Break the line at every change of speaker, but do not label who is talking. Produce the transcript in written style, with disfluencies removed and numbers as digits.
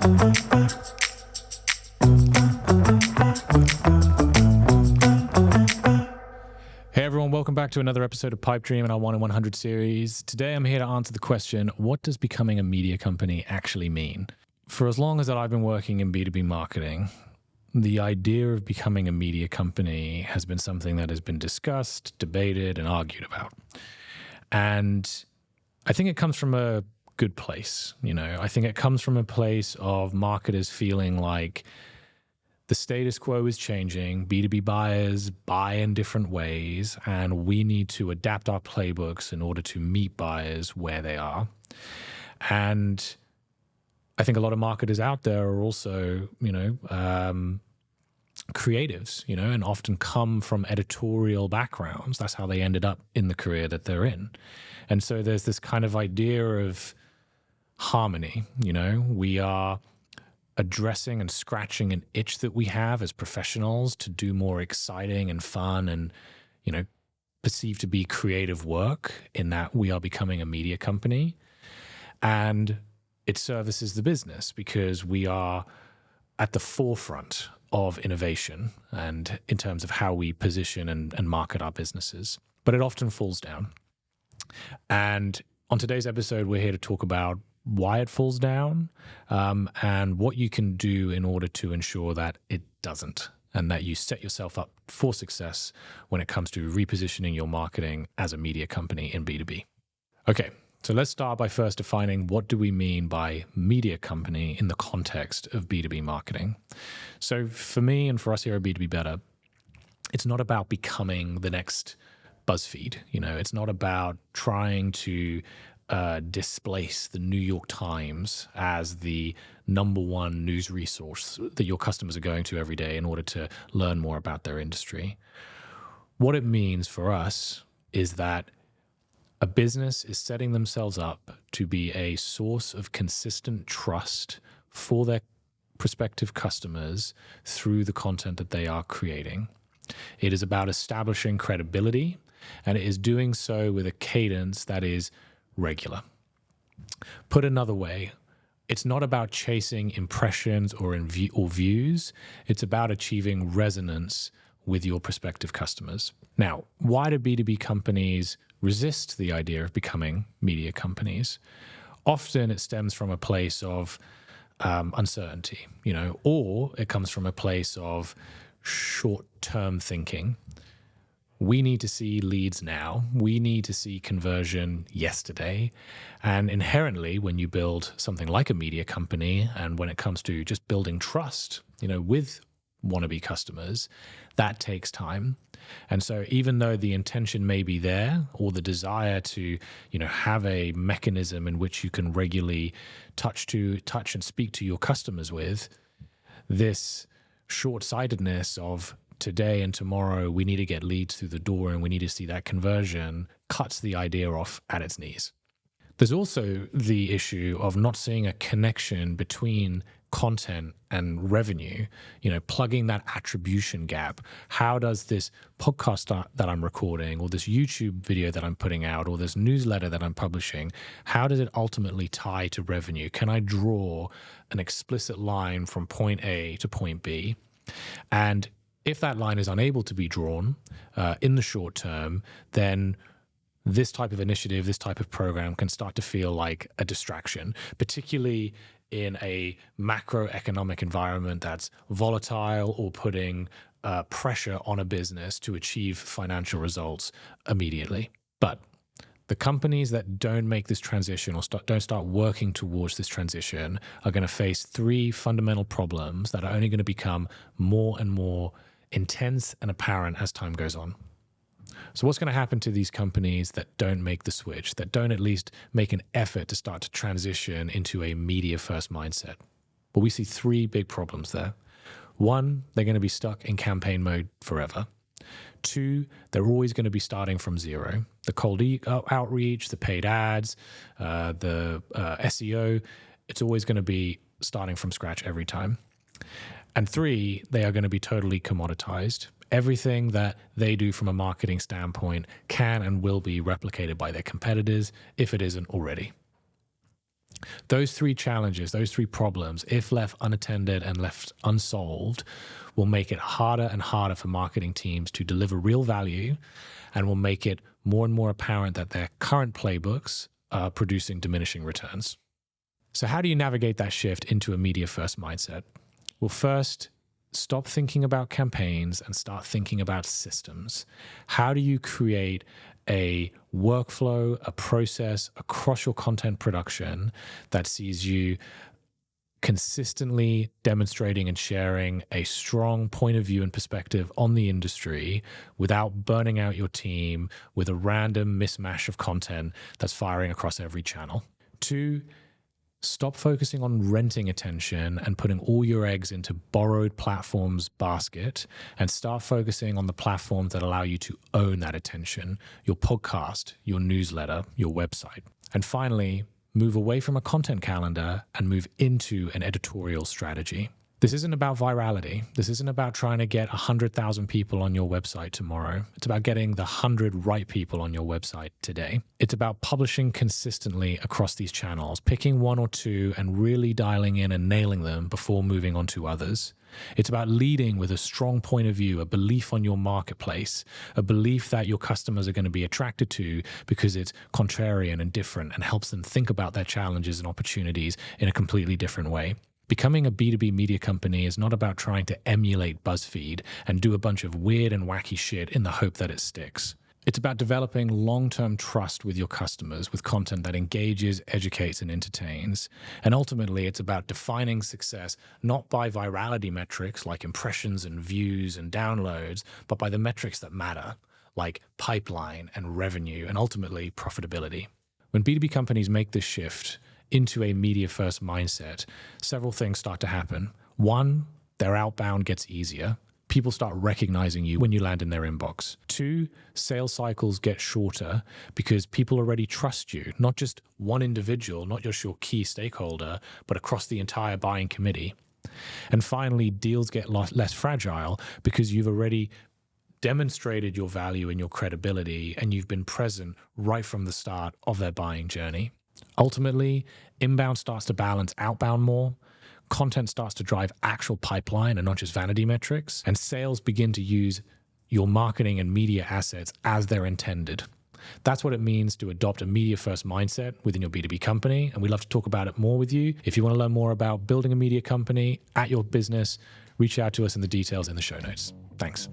Hey everyone, welcome back to another episode of Pipe Dream in our 1 in 100 series. Today I'm here to answer the question, what does becoming a media company actually mean? For as long as I've been working in B2B marketing, the idea of becoming a media company has been something that has been discussed, debated, and argued about. And I think it comes from a good place. I think it comes from a place of marketers feeling like the status quo is changing, B2B buyers buy in different ways, and we need to adapt our playbooks in order to meet buyers where they are. And I think a lot of marketers out there are also, creatives, and often come from editorial backgrounds. That's how they ended up in the career that they're in. And so there's this kind of idea of harmony, we are addressing and scratching an itch that we have as professionals to do more exciting and fun and, perceived to be creative work, in that we are becoming a media company. And it services the business because we are at the forefront of innovation and in terms of how we position and market our businesses. But it often falls down. And on today's episode, we're here to talk about why it falls down, and what you can do in order to ensure that it doesn't, and that you set yourself up for success when it comes to repositioning your marketing as a media company in B2B. Okay, so let's start by first defining what do we mean by media company in the context of B2B marketing. So for me and for us here at B2B Better, it's not about becoming the next BuzzFeed. It's not about trying to displace the New York Times as the number one news resource that your customers are going to every day in order to learn more about their industry. What it means for us is that a business is setting themselves up to be a source of consistent trust for their prospective customers through the content that they are creating. It is about establishing credibility, and it is doing so with a cadence that is regular. Put another way, it's not about chasing impressions or views. It's about achieving resonance with your prospective customers. Now, why do B2B companies resist the idea of becoming media companies? Often it stems from a place of uncertainty, or it comes from a place of short-term thinking. We need to see leads now. We need to see conversion yesterday. And inherently, when you build something like a media company, and when it comes to just building trust, with wannabe customers, that takes time. And so even though the intention may be there, or the desire to, have a mechanism in which you can regularly touch and speak to your customers with, this short-sightedness of today and tomorrow, we need to get leads through the door and we need to see that conversion, cuts the idea off at its knees. There's also the issue of not seeing a connection between content and revenue, plugging that attribution gap. How does this podcast that I'm recording, or this YouTube video that I'm putting out, or this newsletter that I'm publishing, how does it ultimately tie to revenue? Can I draw an explicit line from point A to point B? And if that line is unable to be drawn in the short term, then this type of initiative, this type of program can start to feel like a distraction, particularly in a macroeconomic environment that's volatile or putting pressure on a business to achieve financial results immediately. But the companies that don't make this transition or don't start working towards this transition are going to face three fundamental problems that are only going to become more and more intense and apparent as time goes on. So what's going to happen to these companies that don't make the switch, that don't at least make an effort to start to transition into a media-first mindset? Well, we see three big problems there. One, they're going to be stuck in campaign mode forever. Two, they're always going to be starting from zero. The cold outreach, the paid ads, the SEO, it's always going to be starting from scratch every time. And three, they are going to be totally commoditized. Everything that they do from a marketing standpoint can and will be replicated by their competitors if it isn't already. Those three challenges, those three problems, if left unattended and left unsolved, will make it harder and harder for marketing teams to deliver real value, and will make it more and more apparent that their current playbooks are producing diminishing returns. So how do you navigate that shift into a media-first mindset? Well, first, stop thinking about campaigns and start thinking about systems. How do you create a workflow, a process across your content production that sees you consistently demonstrating and sharing a strong point of view and perspective on the industry without burning out your team with a random mismatch of content that's firing across every channel? 2, stop focusing on renting attention and putting all your eggs into borrowed platforms basket, and start focusing on the platforms that allow you to own that attention: your podcast, your newsletter, your website. And finally, move away from a content calendar and move into an editorial strategy. This isn't about virality. This isn't about trying to get 100,000 people on your website tomorrow. It's about getting the 100 right people on your website today. It's about publishing consistently across these channels, picking 1 or 2 and really dialing in and nailing them before moving on to others. It's about leading with a strong point of view, a belief on your marketplace, a belief that your customers are going to be attracted to because it's contrarian and different and helps them think about their challenges and opportunities in a completely different way. Becoming a B2B media company is not about trying to emulate BuzzFeed and do a bunch of weird and wacky shit in the hope that it sticks. It's about developing long-term trust with your customers with content that engages, educates, and entertains. And ultimately, it's about defining success not by virality metrics like impressions and views and downloads, but by the metrics that matter, like pipeline and revenue and ultimately profitability. When B2B companies make this shift into a media-first mindset, several things start to happen. 1, their outbound gets easier. People start recognizing you when you land in their inbox. 2, sales cycles get shorter because people already trust you, not just one individual, not just your key stakeholder, but across the entire buying committee. And finally, deals get less fragile because you've already demonstrated your value and your credibility, and you've been present right from the start of their buying journey. Ultimately, inbound starts to balance outbound more, content starts to drive actual pipeline and not just vanity metrics, and sales begin to use your marketing and media assets as they're intended. That's what it means to adopt a media-first mindset within your B2B company, and we'd love to talk about it more with you. If you want to learn more about building a media company at your business, reach out to us in the details in the show notes. Thanks.